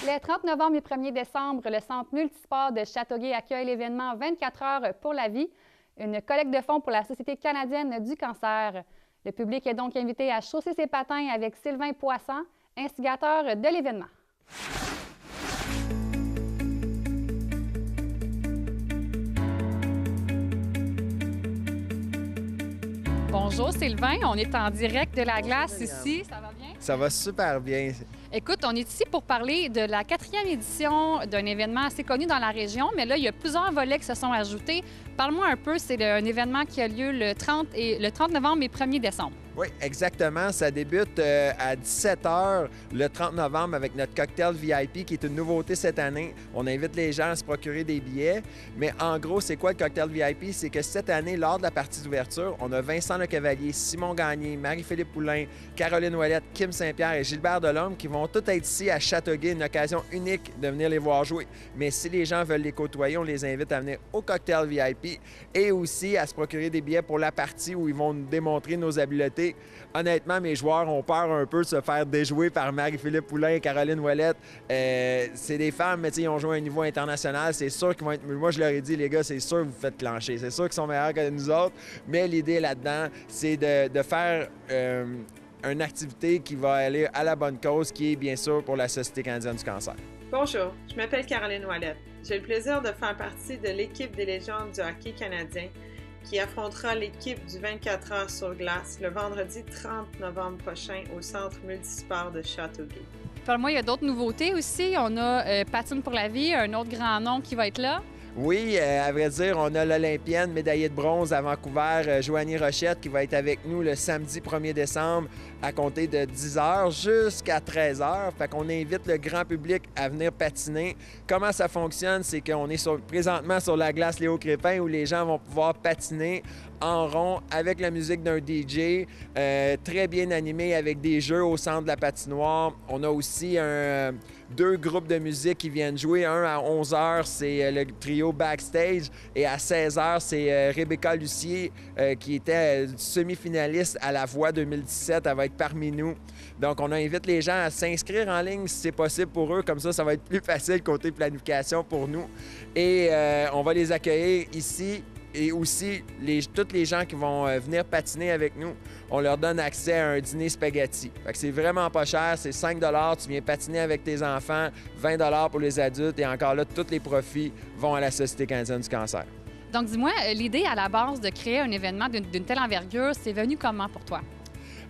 Les 30 novembre et 1er décembre, le Centre multisport de Châteauguay accueille l'événement 24 heures pour la vie, une collecte de fonds pour la Société canadienne du cancer. Le public est donc invité à chausser ses patins avec Sylvain Poisson, instigateur de l'événement. Bonjour Sylvain, on est en direct de la glace ici, ça va bien? Ça va super bien. Écoute, on est ici pour parler de la 4e édition d'un événement assez connu dans la région, mais là, il y a plusieurs volets qui se sont ajoutés. Parle-moi un peu, c'est un événement qui a lieu le 30 novembre et 1er décembre. Oui, exactement. Ça débute à 17 h le 30 novembre avec notre cocktail VIP qui est une nouveauté cette année. On invite les gens à se procurer des billets. Mais en gros, c'est quoi le cocktail VIP? C'est que cette année, lors de la partie d'ouverture, on a Vincent Lecavalier, Simon Gagné, Marie-Philippe Poulain, Caroline Ouellette, Kim Saint-Pierre et Gilbert Delhomme qui vont tous être ici à Châteauguay, une occasion unique de venir les voir jouer. Mais si les gens veulent les côtoyer, on les invite à venir au cocktail VIP et aussi à se procurer des billets pour la partie où ils vont nous démontrer nos habiletés. Honnêtement, mes joueurs ont peur un peu de se faire déjouer par Marie-Philippe Poulain et Caroline Ouellette. C'est des femmes, mais ils ont joué à un niveau international. C'est sûr qu'ils vont être... Moi, je leur ai dit, les gars, c'est sûr que vous faites clencher. C'est sûr qu'ils sont meilleurs que nous autres. Mais l'idée là-dedans, c'est de faire une activité qui va aller à la bonne cause, qui est bien sûr pour la Société canadienne du cancer. Bonjour, je m'appelle Caroline Ouellette. J'ai le plaisir de faire partie de l'équipe des légendes du hockey canadien qui affrontera l'équipe du 24 heures sur glace le vendredi 30 novembre prochain au Centre multisport de Châteauguay. Parle-moi, il y a d'autres nouveautés aussi. On a Patine pour la vie, un autre grand nom qui va être là. Oui, à vrai dire, on a l'Olympienne médaillée de bronze à Vancouver, Joanie Rochette, qui va être avec nous le samedi 1er décembre à compter de 10 h jusqu'à 13 h. Fait qu'on invite le grand public à venir patiner. Comment ça fonctionne? C'est qu'on est présentement sur la glace Léo Crépin où les gens vont pouvoir patiner en rond avec la musique d'un DJ, très bien animé avec des jeux au centre de la patinoire. On a aussi deux groupes de musique qui viennent jouer. Un à 11 h, c'est le trio Backstage et à 16 h, c'est Rebecca Lucier qui était semi-finaliste à La Voix 2017. Elle va être parmi nous. Donc, on invite les gens à s'inscrire en ligne si c'est possible pour eux. Comme ça va être plus facile côté planification pour nous. Et on va les accueillir ici. Et aussi, tous les gens qui vont venir patiner avec nous, on leur donne accès à un dîner spaghetti. Fait que c'est vraiment pas cher, c'est 5 $, tu viens patiner avec tes enfants, 20 $ pour les adultes, et encore là, tous les profits vont à la Société canadienne du cancer. Donc, dis-moi, l'idée à la base de créer un événement d'une telle envergure, c'est venu comment pour toi?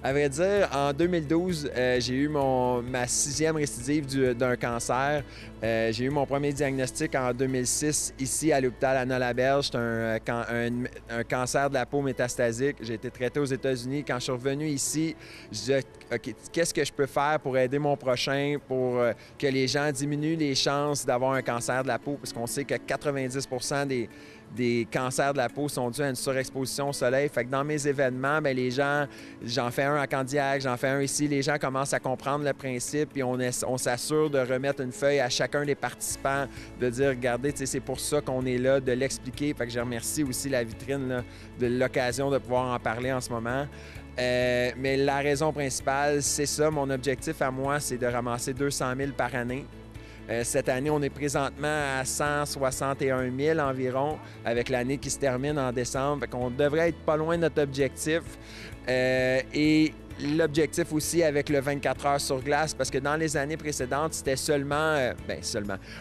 À vrai dire, en 2012, j'ai eu ma 6e récidive d'un cancer. J'ai eu mon premier diagnostic en 2006 ici à l'hôpital Anna-Laberge. C'est un cancer de la peau métastasique. J'ai été traité aux États-Unis. Quand je suis revenu ici, je disais, OK, qu'est-ce que je peux faire pour aider mon prochain, pour que les gens diminuent les chances d'avoir un cancer de la peau? Parce qu'on sait que 90 % des cancers de la peau sont dus à une surexposition au soleil. Fait que dans mes événements, bien, les gens, j'en fais un à Candiac, j'en fais un ici, les gens commencent à comprendre le principe, puis on s'assure de remettre une feuille à chacun des participants, de dire, regardez, c'est pour ça qu'on est là, de l'expliquer. Fait que je remercie aussi la vitrine là, de l'occasion de pouvoir en parler en ce moment. Mais la raison principale, c'est ça. Mon objectif à moi, c'est de ramasser 200 000 par année. Cette année, on est présentement à 161 000 environ, avec l'année qui se termine en décembre. On devrait être pas loin de notre objectif. Et l'objectif aussi avec le 24 heures sur glace, parce que dans les années précédentes, c'était seulement...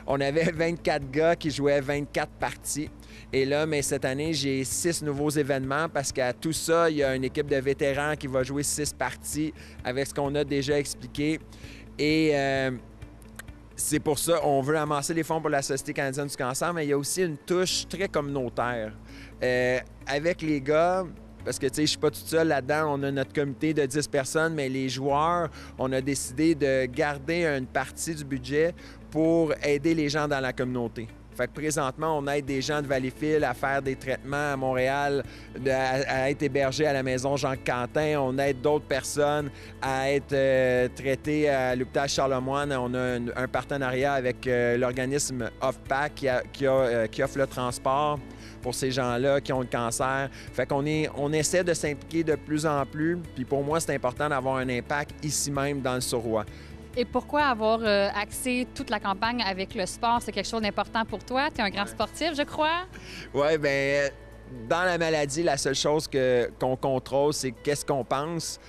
on avait 24 gars qui jouaient 24 parties. Et là, mais cette année, j'ai 6 nouveaux événements parce qu'à tout ça, il y a une équipe de vétérans qui va jouer 6 parties avec ce qu'on a déjà expliqué. Et... c'est pour ça qu'on veut amasser les fonds pour la Société canadienne du cancer, mais il y a aussi une touche très communautaire. Avec les gars, parce que, tu sais, je suis pas toute seule là-dedans, on a notre comité de 10 personnes, mais les joueurs, on a décidé de garder une partie du budget pour aider les gens dans la communauté. Fait que présentement, on aide des gens de Valleyfield à faire des traitements à Montréal, à être hébergés à la maison Jean-Quentin. On aide d'autres personnes à être traitées à l'hôpital Charlemagne. On a un partenariat avec l'organisme OFPAC qui offre le transport pour ces gens-là qui ont le cancer. Fait qu'on essaie de s'impliquer de plus en plus. Puis pour moi, c'est important d'avoir un impact ici même dans le Saurois. Et pourquoi avoir axé toute la campagne avec le sport? C'est quelque chose d'important pour toi? Tu es un grand sportif, je crois. Oui, bien, dans la maladie, la seule chose qu'on contrôle, c'est qu'est-ce qu'on pense.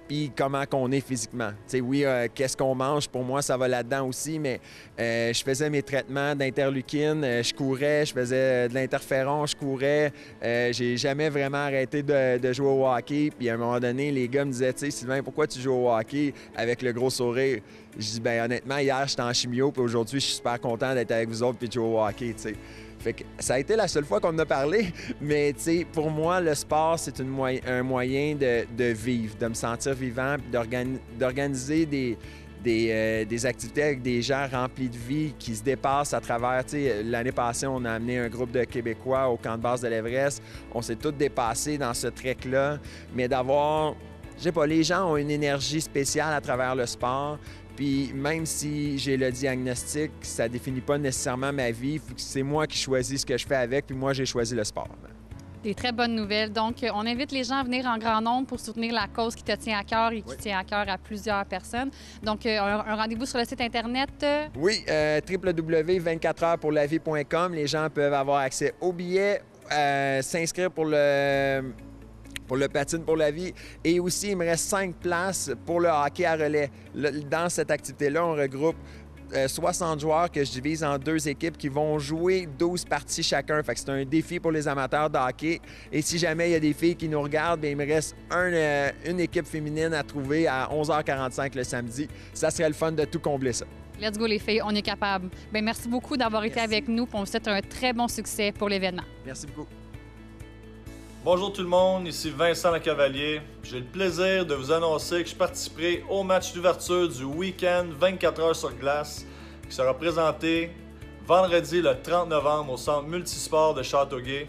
Puis comment qu'on est physiquement. T'sais, oui, qu'est-ce qu'on mange, pour moi, ça va là-dedans aussi, mais je faisais mes traitements d'interleukine, je courais, je faisais de l'interféron, je courais. J'ai jamais vraiment arrêté de jouer au hockey. Puis à un moment donné, les gars me disaient, tu sais, Sylvain, pourquoi tu joues au hockey avec le gros sourire? Je dis, bien honnêtement, hier, j'étais en chimio, puis aujourd'hui, je suis super content d'être avec vous autres puis de jouer au hockey, tu sais. Fait que ça a été la seule fois qu'on en a parlé, mais pour moi, le sport, c'est un moyen de vivre, de me sentir vivant, d'organiser des activités avec des gens remplis de vie qui se dépassent à travers. L'année passée, on a amené un groupe de Québécois au camp de base de l'Everest. On s'est tous dépassés dans ce trek-là, mais d'avoir, je sais pas, les gens ont une énergie spéciale à travers le sport. Puis même si j'ai le diagnostic, ça ne définit pas nécessairement ma vie. C'est moi qui choisis ce que je fais avec, puis moi, j'ai choisi le sport. Des très bonnes nouvelles. Donc, on invite les gens à venir en grand nombre pour soutenir la cause qui te tient à cœur et qui tient à cœur à plusieurs personnes. Donc, un rendez-vous sur le site Internet? Oui, www.24heurpourlavie.com. Les gens peuvent avoir accès aux billets, s'inscrire pour le patine pour la vie. Et aussi, il me reste 5 places pour le hockey à relais. Dans cette activité-là, on regroupe 60 joueurs que je divise en 2 équipes qui vont jouer 12 parties chacun. Fait que c'est un défi pour les amateurs de hockey. Et si jamais il y a des filles qui nous regardent, bien, il me reste une équipe féminine à trouver à 11h45 le samedi. Ça serait le fun de tout combler ça. Let's go les filles, on est capable. Bien, merci beaucoup d'avoir été avec nous. On vous souhaite un très bon succès pour l'événement. Merci beaucoup. Bonjour tout le monde, ici Vincent Lecavalier. J'ai le plaisir de vous annoncer que je participerai au match d'ouverture du week-end 24 heures sur glace qui sera présenté vendredi le 30 novembre au Centre multisport de Châteauguay.